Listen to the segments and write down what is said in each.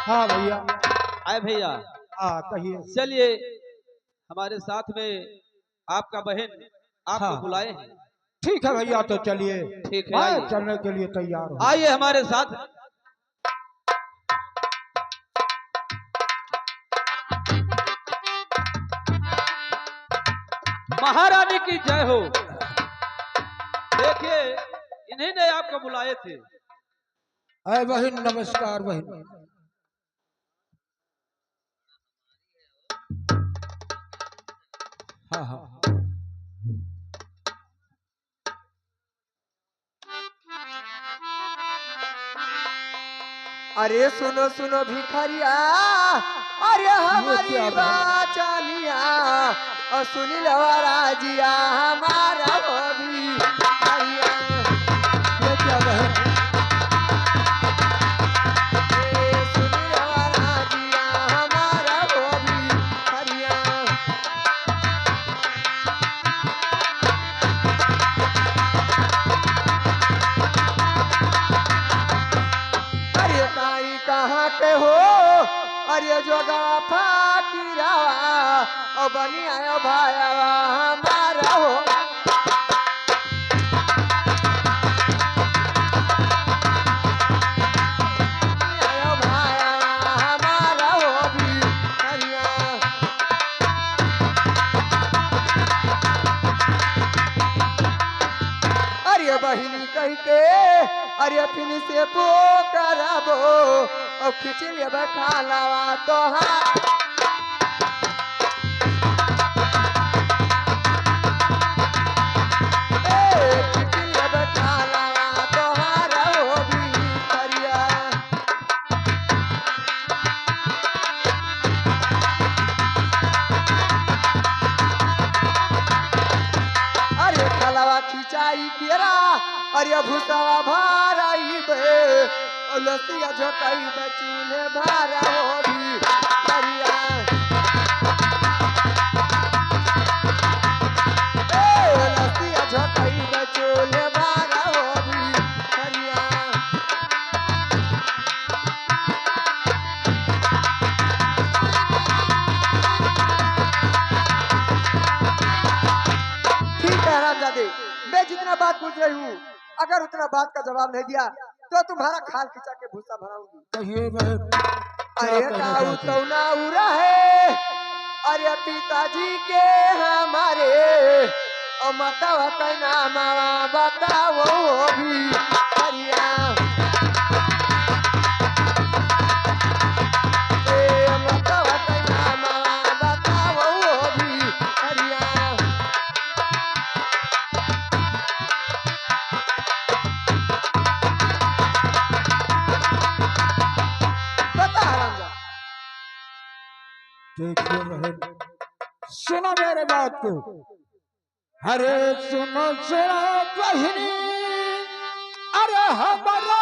हाँ भैया। आए भैया। हाँ कहिए। चलिए हमारे साथ में आपका बहन आपको हाँ बुलाए हैं। ठीक है भैया, तो चलिए। ठीक है, आइए। चलने के लिए तैयार हो। आइए हमारे साथ। महारानी की जय हो। देखिए इन्हीं ने आपको बुलाए थे। अरे बहन नमस्कार बहन। हाँ हाँ। अरे सुनो सुनो भिखरिया, अरे हमारी बाचनिया और सुनील राजिया हमारा वो भिखरिया। ये क्या बहन? सुनील राजिया हमारा वो भिखरिया। अरे काई कहाँ के हो, अरे जोगा फाकीरावा और बनी आयो भायावा हमारा हो। आयो भायावा हमारा हो भिखरिया। अरे बहिनी कह के अरे फिर से पोकरबो और खिंच लेब खालावा तोहार। खिंच लेब खालावा तोहार हो भिखरिया। अरे खालावा खिंचाई केरा अरे भूसावा भाराई बे लसिया झोकाई बचूले भारा हो भिखरिया। लसिया झोकाई बचूले भारा हो भिखरिया। ठीक है रामजादे, मैं जितना बात पूछ रही हूँ अगर उतना बात का जवाब नहीं दिया तो तुम्हारा खाल खिंचा के भूसा भराऊंगी। कहिए बहन। अरे काऊ तो ना उरा है, अरे पिताजी के हमारे और मतवा कहना मावा बताओ भिखरिया। मतवा कहना मावा बताओ भिखरिया। बता रामजा। देखिए बहन, सुनो मेरे बात को। अरे सुनो सुनो बहनी, अरे हमारा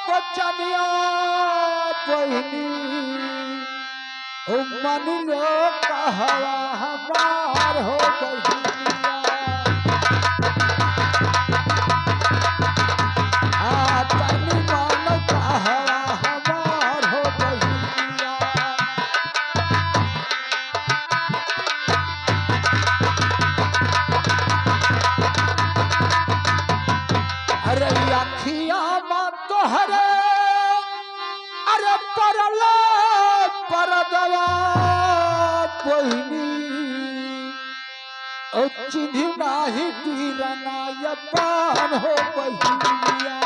बचनिया बहनी, मन लो कहवा हमार हो बहनिया। तनी मन कहवा हमार हो बहनिया। अरे अखिया में तोहरे अरे परल परदवा बहिनी चिन्ह नाही पीरना यपान हो बहिनिया।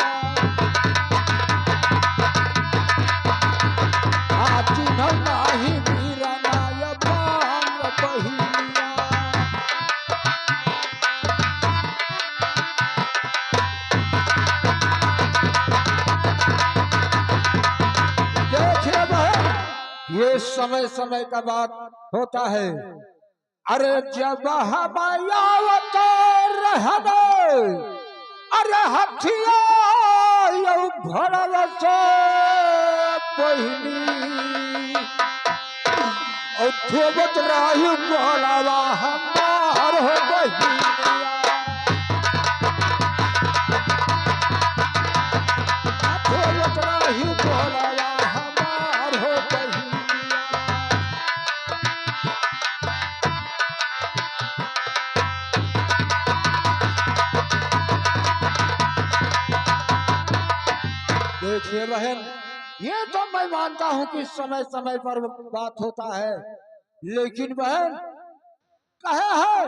चिन्ह नाही पीरना यपान बहिनिया। देखिए बहन, ये समय समय का बात होता है। अरे जब हम आवत रहने अरे हथिया घोड़ल से बहिनी और थोबत रही बोलावा हमार हो बहिनिया। थोबत रही बोलावा हमार देखिए बहन, ये तो मैं मानता हूँ कि समय समय पर बात होता है, लेकिन बहन कहे है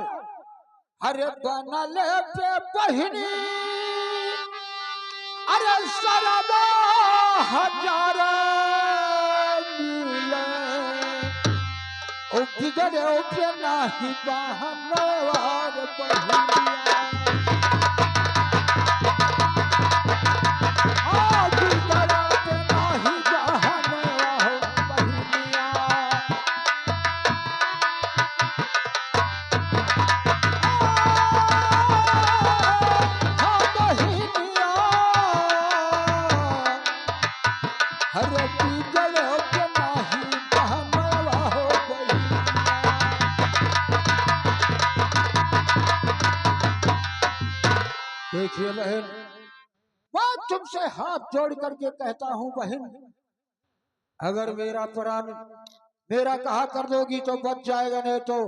अरे बनले पे बहिनी अरे सरबा हजार मिले ओ बिगड़े ओ पे नाही बहनवार बहिनिया आ बिगड़े पे नाही बहनवार बहिनिया हरे बिगड़े पे नाही बहनवार बहिनिया। देखिए बहन, मैं तुमसे हाथ जोड़ करके कहता हूँ बहन, अगर मेरा प्राण मेरा कहा कर दोगी तो बच जाएगा, नहीं तो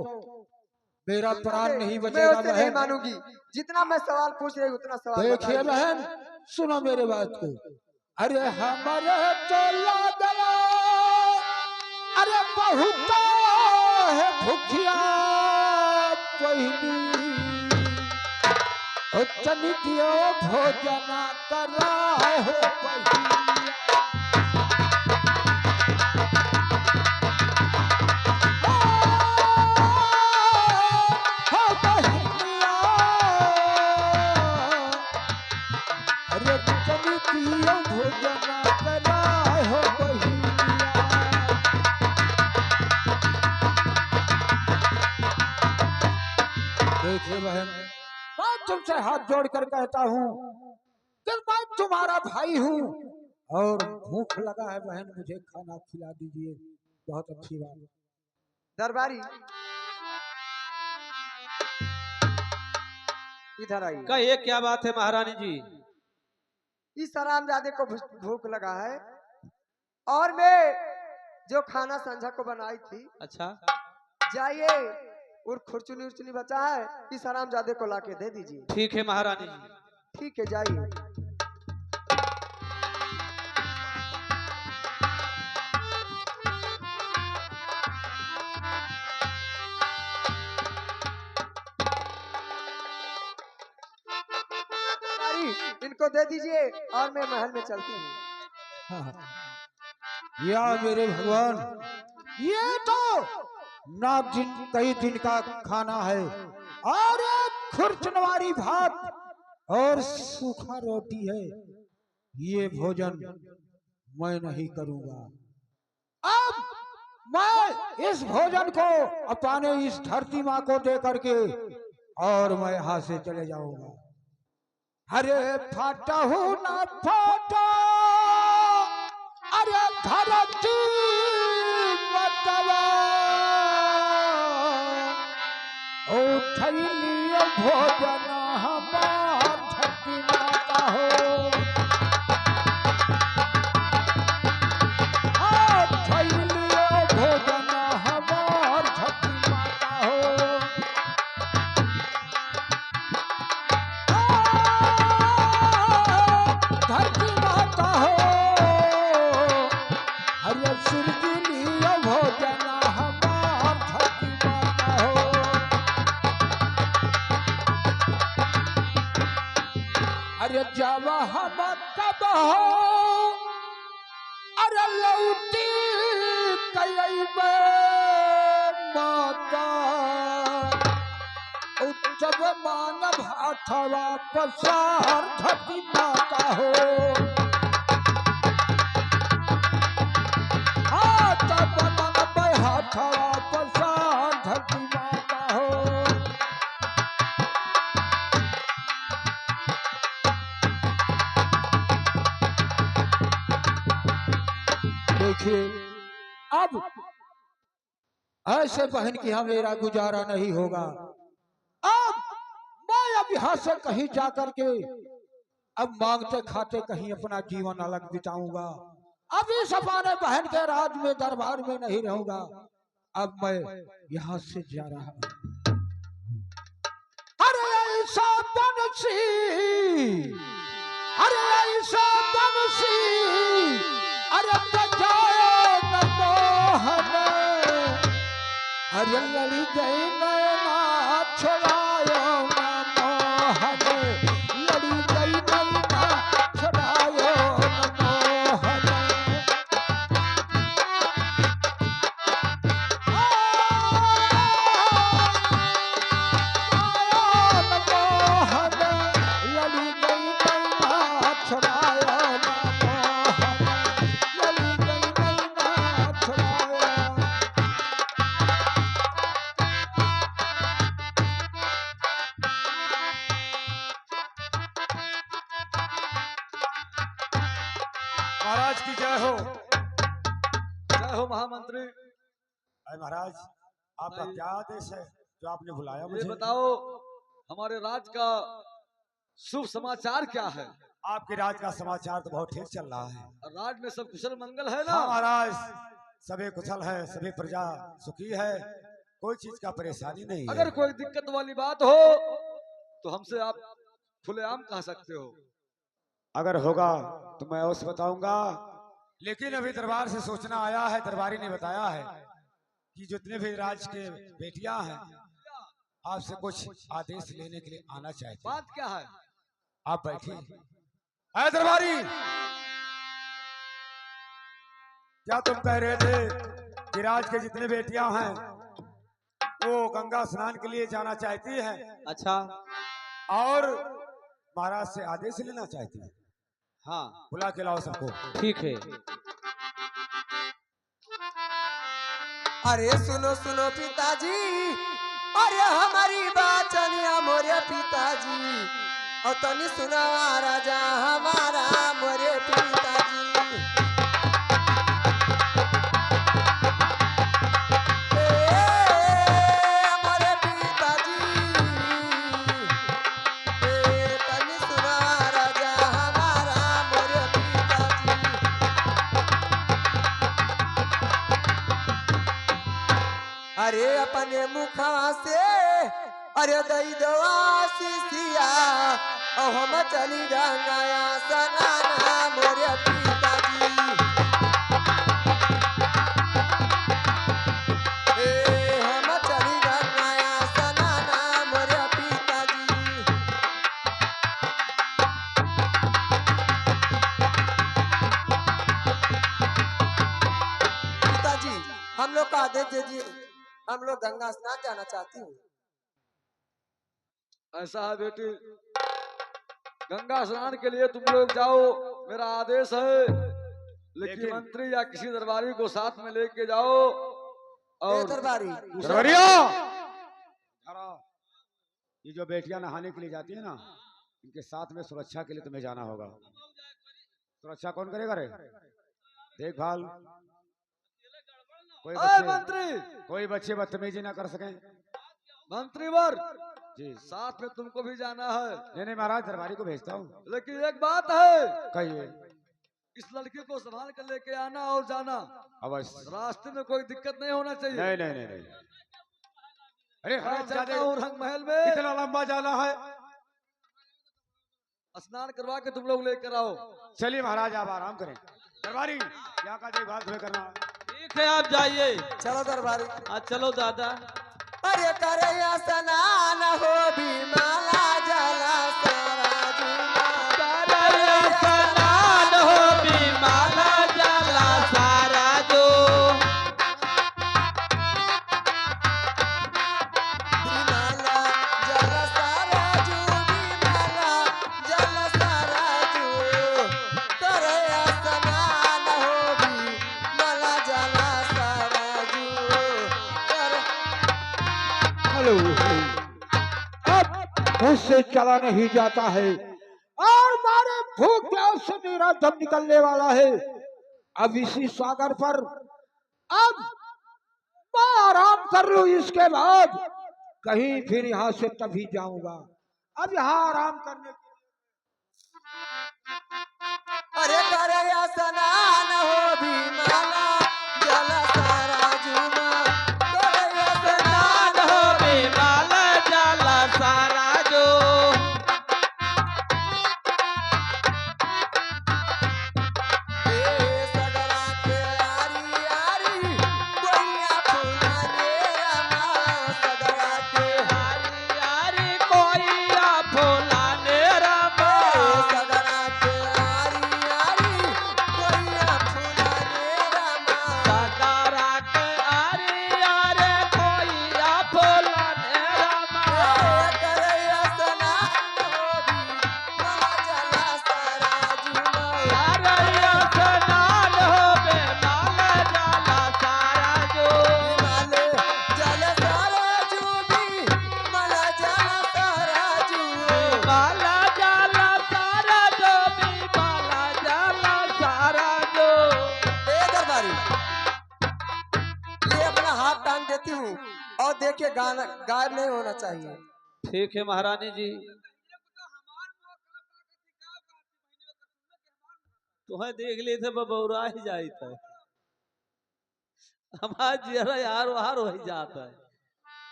मेरा प्राण नहीं मैं बचेगा उससे नहीं बहन। मानूंगी। जितना मैं सवाल पूछ रही हूँ उतना सवाल देखिए बताइए। बहन, सुनो मेरे बात को। अरे हमारे तो लागला अरे बहुत है भूखिया बहिनी तनी दियो भोजना करा हो बहिनिया। हो बहिनिया, अरे तनी दियो भोजना करा हो बहिनिया। देखिए बहन, मैं तुमसे हाथ जोड़कर कहता हूँ कि मैं तुम्हारा भाई हूँ और भूख लगा है बहन, मुझे खाना खिला दीजिए। बहुत अच्छी बात। दरबारी इधर आइए। कहिए क्या बात है महारानी जी। इस हरामजादे को भूख लगा है और मैं जो खाना संझा को बनाई थी, अच्छा, जाइए और खुरचुनी उर्चुनी बचा है, इस हरामजादे को लाके दे दीजिए। ठीक है महारानी जी। ठीक है, जाइए। इनको दे दीजिए और मैं महल में चलती हूँ। या मेरे भगवान, ये तो ना दिन कई दिन का खाना है और एक खुरचनवारी भात और सूखा रोटी है। ये भोजन मैं नहीं करूंगा। अब मैं इस भोजन को अपने इस धरती माँ को दे करके और मैं यहाँ से चले जाऊंगा। अरे फाटा हो ना फाटा, अरे धरती मतवा ओ थैली भोजन हमार धरती माता हो। थैली भोजन हमार धरती माता हो। धरती माता हो, हरे सूर्य लिया भोजन हमार धरती माता हो। अरे जब हम तब हो अरे लौटी कयबे माता जब मानव हाथवा पसार धरती माता हो। तब मानव हाथवा पसार धरती माता हो। देखिए, अब ऐसे बहन की यहाँ मेरा गुजारा नहीं होगा। अब मैं अब यहाँ से कहीं जाकर के अब मांगते खाते कहीं अपना जीवन अलग बिताऊंगा। अब इस अपने बहन के राज में दरबार में नहीं रहूंगा। अब मैं यहाँ से जा रहा हूँ। अरे ऐसा बनसी, अरे ऐसा बनसी अरे लड़ी गई नैना छुड़ायो ना मोहन, लड़ी गई नैना छुड़ायो ना मोहन। महाराज की जय हो। जय हो महामंत्री। अरे महाराज, आपका नहीं। क्या आदेश है जो आपने बुलाया ये मुझे? बताओ हमारे राज्य का शुभ समाचार क्या है? आपके राज का समाचार तो बहुत ठीक चल रहा है। राज्य में सब कुशल मंगल है ना? हाँ महाराज, सभी कुशल है, सभी प्रजा सुखी है, कोई चीज का परेशानी नहीं है। अगर कोई दिक्कत वाली बात हो तो हमसे आप खुलेआम कह सकते हो। अगर होगा तो मैं अवश्य बताऊंगा, लेकिन अभी दरबार से सूचना आया है, दरबारी ने बताया है कि जितने भी राज के बेटियां हैं आपसे कुछ आदेश लेने के लिए आना चाहती हैं। बात क्या है? आप बैठिए। अरे दरबारी, क्या तुम कह रहे थे कि राज के जितने बेटियां हैं वो गंगा स्नान के लिए जाना चाहती हैं अच्छा। और महाराज से आदेश लेना चाहती हैं? हाँ बुला के लाओ सबको। ठीक है। अरे सुनो सुनो पिताजी, अरे हमारी बात चलिया मोरे पिताजी, और तनी सुना राजा हमारा मोरे पिताजी। मोरे पिताजी, तनी सुना राजा हमारा मोरे पिताजी। अरे अपने मुखवा से अरे दई दवा सिसिया, और हम चली गंगाया सनाना मोरे पिताजी। हम चली गंगाया सनाना मोरे पिताजी। पिताजी हम लोग का आदेश दीजिए, हम लोग गंगा स्नान जाना चाहती हूँ। ऐसा है बेटी, गंगा स्नान के लिए तुम लोग जाओ, मेरा आदेश है। लेकिन मंत्री या किसी दरबारी को साथ में लेके जाओ। और दरबारी दरबारिया, ये जो बेटियां नहाने के लिए जाती है ना, इनके साथ में सुरक्षा के लिए तुम्हें जाना होगा। सुरक्षा कौन करेगा रे? देखभाल। कोई बच्चे बदतमीजी ना कर सकें। मंत्रीवर जी साथ में तुमको भी जाना है। नहीं महाराज, दरबारी को भेजता हूँ। लेकिन एक बात है, कहिए। इस लड़की को संभाल कर लेके आना और जाना। अवश्य। रास्ते में कोई दिक्कत नहीं होना चाहिए। नहीं नहीं नहीं नहीं। अरे मैं चलता हूँ रंग महल में। कितना लंबा जाना है? स्नान करवा के तुम लोग लेकर आओ। चलिए महाराज, आप आराम करें। दरबारी, यहाँ का देखभाल तुम्हें करना है। ठीक है, आप जाइए। चलो दरबारी। हाँ चलो दादा। अरे करे स्नान हो भी माला जला सारा जुमा। स्नान हो भी माला जला सारा जो। माला जला सारा जू, माला जला सारा जू। करे स्नान हो भी माला जला सारा जू। अब उससे चला नहीं जाता है और मारे भूख प्यास से मेरा दम निकलने वाला है। अब इसी सागर पर अब मैं आराम कर लूं, इसके बाद कहीं फिर यहाँ से तभी जाऊंगा। अब यहाँ आराम करने अरे करे स्नान हो भी माला जला सारा जुमा। करे स्नान हो भी माला जला सारा जो। सगरा के आरी आरी, कोइया फूला नेरा बाला जाला सारा जो भी बाला जाला सारा जो। ए दरबारी, ये अपना हाथ टांग देती हूँ और देखिए गाना गायब नहीं होना चाहिए। ठीक है महारानी जी। तुम्हें देख लिए थे बबौरा ही जाई था, हमारा चेहरा यार वार हो ही जाता है।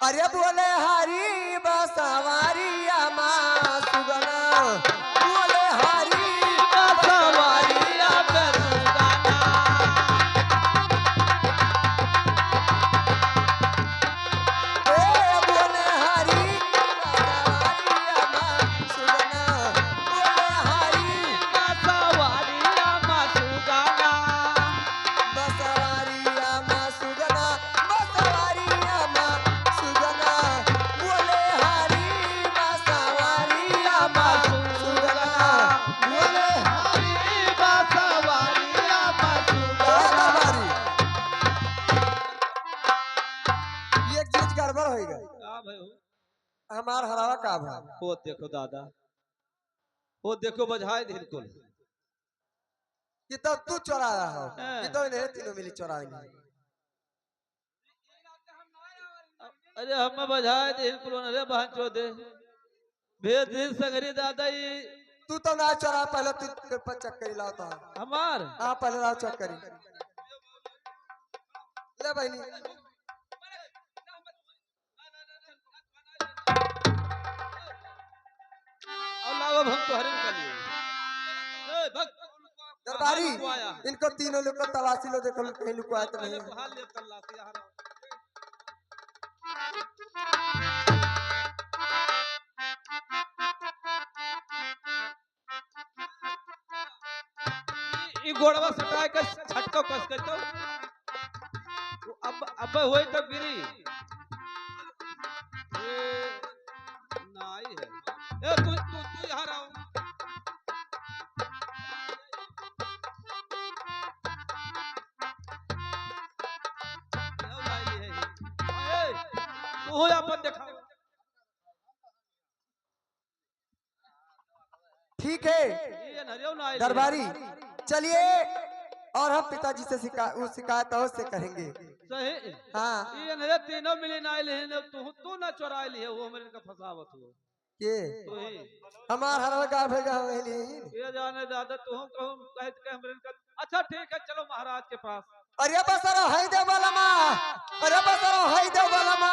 अरे बोले हरी बसवारी माँ सुगना, बोले हरी सवारी बोले हरी बसवारी माँ सुगना, बोले हरी बसवारी माँ सुगना, बसवारी माँ सुगना, बोले हरी बसवारी माँ सुगना, बोले ये एक चीज गड़बड़ हो गई। हमार हरावा का भाई वो देखो दादा, वो देखो बजाए बिल्कुल। ये तो तू चोरा रहा हो, हाँ। ये तो इन्हें तीनों मिली चोराएंगे। अरे हम बजाए बिल्कुल अरे बहन चोदे भेद दिन संगरी दादा ये तू तो ना चोरा, पहले तू पर चक्करी लाता। हमार हाँ पहले लाओ चक्करी ले बहनी। अल्लाह अब हम तो हरिन कर लिए। ए भग दरबारी, लुकवाया। इनको तीनों लोग को तलाशी लो, देखो कहीं लुकवाया तो नहीं। हाल ले तल्ला से यार। ई गोड़वा सटाए के छटको कस के तो अब होई तो गिरी। ए नाई है। ए तू यहाँ रहो। तू अपन देखा। ठीक है ये नरियो ना आई दरबारी, चलिए और हम पिताजी से शिकायत और से करेंगे। सही। हाँ ये नरे तीनों मिली ना आइल है, तू ना चुराई ली है, वो मेरे का फसावत हो। ये तू ही हमार हरावा का भेजा है। ये जाने दादा तू कहूं कह के हमरे का। अच्छा ठीक है चलो महाराज के पास। अरे बसरो है दे बलमा, अरे बसरो है दे बलमा,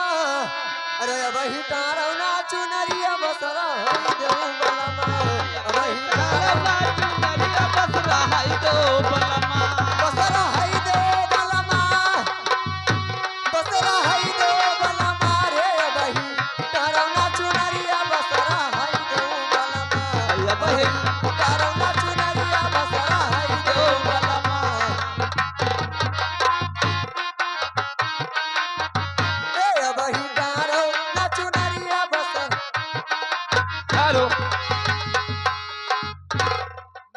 अरे वही तारो ना चुनरिया बसरो है दे बलमा, वही तारो ना नरिया बस रहा है तो बलमा। बसरो है दे बलमा, बसरो है दे बलमा रे, वही तारो ना चुनरिया बसरो है दे बलमा, भैया बहे तारो ना चुनरिया बसरो है दे बलमा। ए वही तारो ना चुनरिया बसरो। हेलो,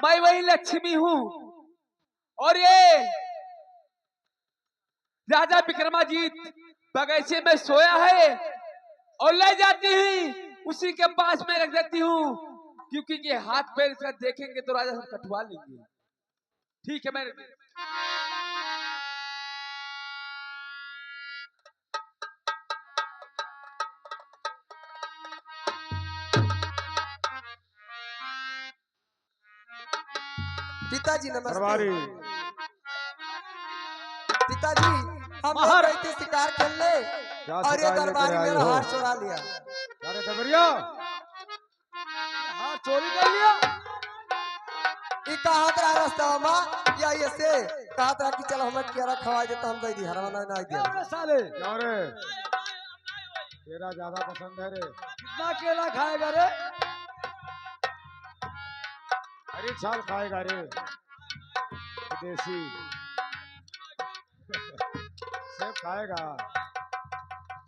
मैं वही लक्ष्मी हूँ और ये राजा विक्रमाजीत बगीचे में सोया है और ले जाती ही उसी के पास में रख देती हूँ, क्योंकि ये हाथ पैर इसका देखेंगे तो राजा सब कटवा लेंगे। ठीक है, मैं पिताजी नमस्ते। दरबारी पिताजी हम लोग महर। गए थे शिकार खेलने क्या और ये शिकार दरबारी लेकर आए मेरा हो? हार चुरा लिया। अरे डबरिया, हाँ चोरी कर लिया। ये कहा था रास्ता माँ या ये से कहा था कि चलो हमें केरा खवा देता, हम दे दी हरवाना ना दिया। अबे साले क्या रे तेरा ज्यादा पसंद है रे? कितना केला खाएगा रे? अरे साल खाएगा रे देसी सेब खाएगा।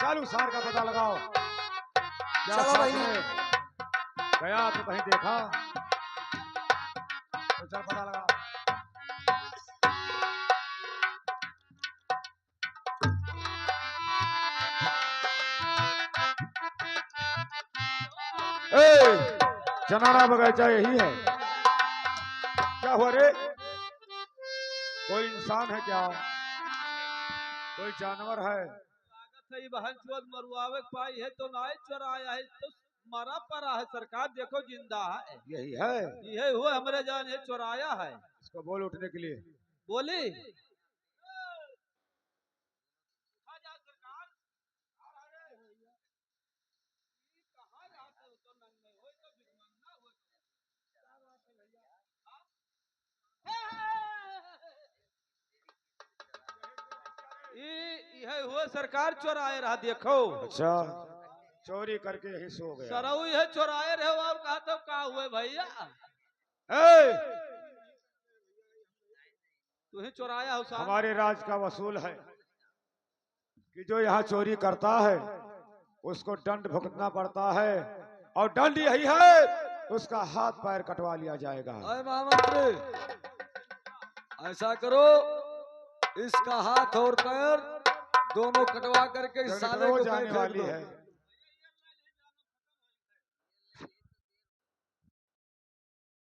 चलो सार का पता लगाओ। क्या चलो साथ भाई। में गया तो कहीं देखा तो चल पता लगाओ। चनारा बगीचा यही है। क्या हुआ रे? कोई इंसान है क्या? कोई जानवर है? सही बहन चोद मरुआवे के पाई है तो नाय चोराया है तो मरा पड़ा है। सरकार देखो जिंदा है। यही है। ये हुआ हमारे जान है चोराया है। इसको बोल उठने के लिए। बोली ये हुआ सरकार चोराए रहा देखो। अच्छा, चोरी करके यही सो गया। सरऊ है चोराए रहे हो। अब कहा तो का हुए भैया? ए, तू ही चोराया हो साहब। हमारे राज का वसूल है कि जो यहाँ चोरी करता है उसको दंड भुगतना पड़ता है, और दंड यही है, उसका हाथ पैर कटवा लिया जाएगा। अरे महामंत्री, ऐसा करो, इसका हाथ और पैर दोनों कटवा करके इस साले को जाने कहीं फेंक वाली दो। है।